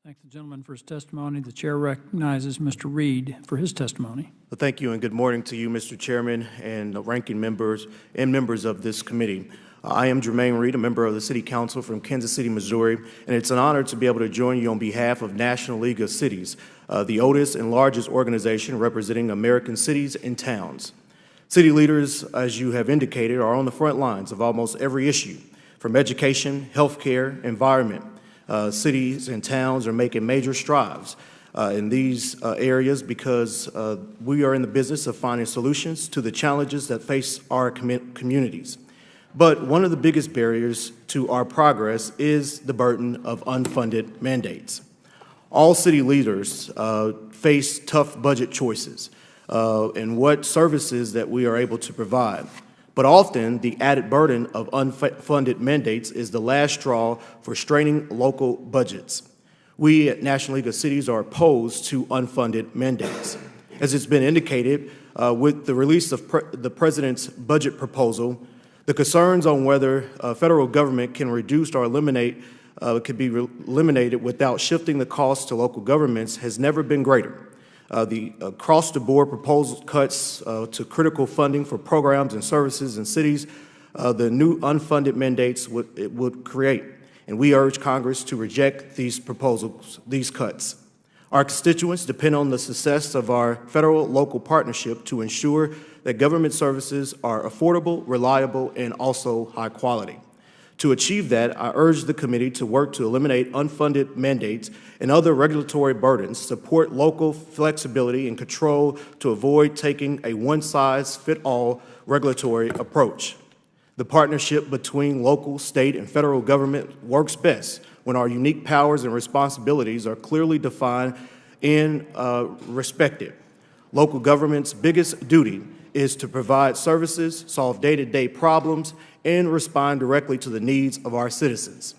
Thank the gentleman for his testimony. The chair recognizes Mr. Reed for his testimony. Well, thank you, and good morning to you, Mr. Chairman, and the ranking members and members of this committee. I am Jermaine Reed, a member of the City Council from Kansas City, Missouri, and it's an honor to be able to join you on behalf of National League of Cities, the oldest and largest organization representing American cities and towns. City leaders, as you have indicated, are on the front lines of almost every issue, from education, healthcare, environment. Cities and towns are making major strides in these areas because we are in the business of finding solutions to the challenges that face our communities. But one of the biggest barriers to our progress is the burden of unfunded mandates. All city leaders face tough budget choices in what services that we are able to provide. But often, the added burden of unfunded mandates is the last straw for straining local budgets. We at National League of Cities are opposed to unfunded mandates. As it's been indicated, with the release of the President's budget proposal, the concerns on whether federal government can reduce or eliminate could be eliminated without shifting the cost to local governments has never been greater. The across-the-board proposed cuts to critical funding for programs and services in cities, the new unfunded mandates would create. And we urge Congress to reject these proposals, these cuts. Our constituents depend on the success of our federal-local partnership to ensure that government services are affordable, reliable, and also high quality. To achieve that, I urge the committee to work to eliminate unfunded mandates and other regulatory burdens, support local flexibility and control to avoid taking a one-size-fits-all regulatory approach. The partnership between local, state, and federal government works best when our unique powers and responsibilities are clearly defined and respected. Local government's biggest duty is to provide services, solve day-to-day problems, and respond directly to the needs of our citizens.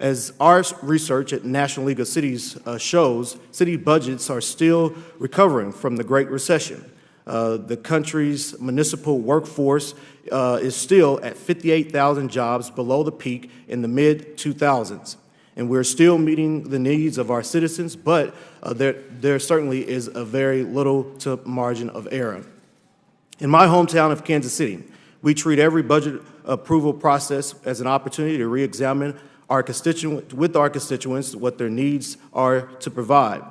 As our research at National League of Cities shows, city budgets are still recovering from the Great Recession. The country's municipal workforce is still at 58,000 jobs below the peak in the mid-2000s. And we're still meeting the needs of our citizens, but there certainly is a very little to margin of error. In my hometown of Kansas City, we treat every budget approval process as an opportunity to re-examine with our constituents what their needs are to provide.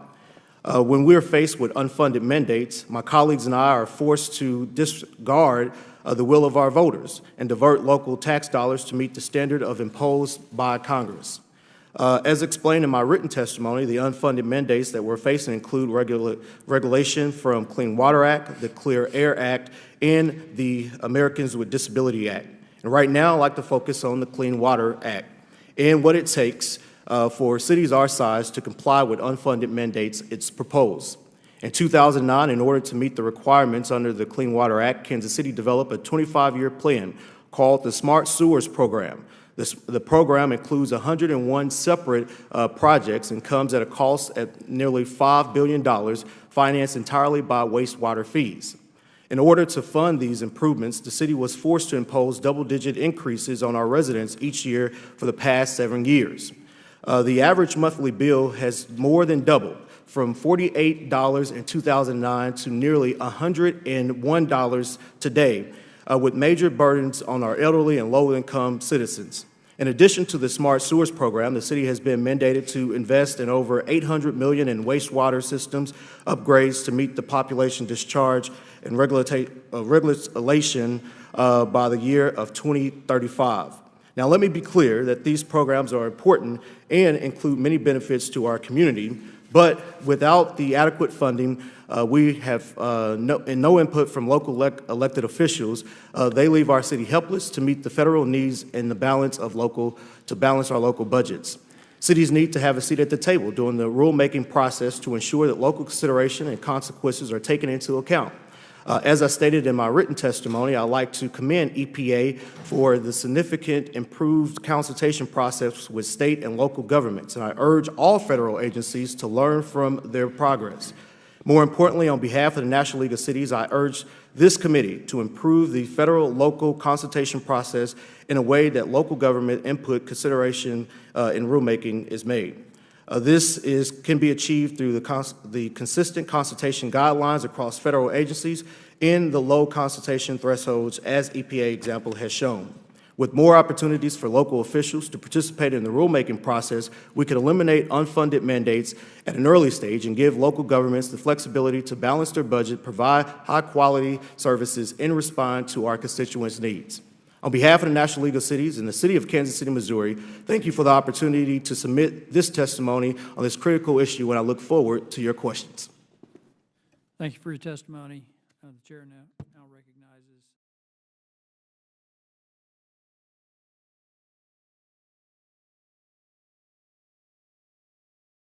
When we're faced with unfunded mandates, my colleagues and I are forced to disregard the will of our voters and divert local tax dollars to meet the standard imposed by Congress. As explained in my written testimony, the unfunded mandates that we're facing include regulation from Clean Water Act, the Clear Air Act, and the Americans with Disability Act. And right now, I'd like to focus on the Clean Water Act and what it takes for cities our size to comply with unfunded mandates it's proposed. In 2009, in order to meet the requirements under the Clean Water Act, Kansas City developed a 25-year plan called the Smart Sewers Program. The program includes 101 separate projects and comes at a cost at nearly $5 billion, financed entirely by wastewater fees. In order to fund these improvements, the city was forced to impose double-digit increases on our residents each year for the past 7 years. The average monthly bill has more than doubled, from $48 in 2009 to nearly $101 today, with major burdens on our elderly and low-income citizens. In addition to the Smart Sewers Program, the city has been mandated to invest in over $800 million in wastewater systems upgrades to meet the population discharge and regulation by the year of 2035. Now, let me be clear that these programs are important and include many benefits to our community, but without the adequate funding, we have no input from local elected officials. They leave our city helpless to meet the federal needs and to balance our local budgets. Cities need to have a seat at the table during the rulemaking process to ensure that local consideration and consequences are taken into account. As I stated in my written testimony, I'd like to commend EPA for the significant improved consultation process with state and local governments, and I urge all federal agencies to learn from their progress. More importantly, on behalf of the National League of Cities, I urge this committee to improve the federal-local consultation process in a way that local government input consideration in rulemaking is made. Can be achieved through the consistent consultation guidelines across federal agencies in the low consultation thresholds, as EPA example has shown. With more opportunities for local officials to participate in the rulemaking process, we can eliminate unfunded mandates at an early stage and give local governments the flexibility to balance their budget, provide high-quality services, and respond to our constituents' needs. On behalf of the National League of Cities and the City of Kansas City, Missouri, thank you for the opportunity to submit this testimony on this critical issue, and I look forward to your questions. Thank you for your testimony. The chair now.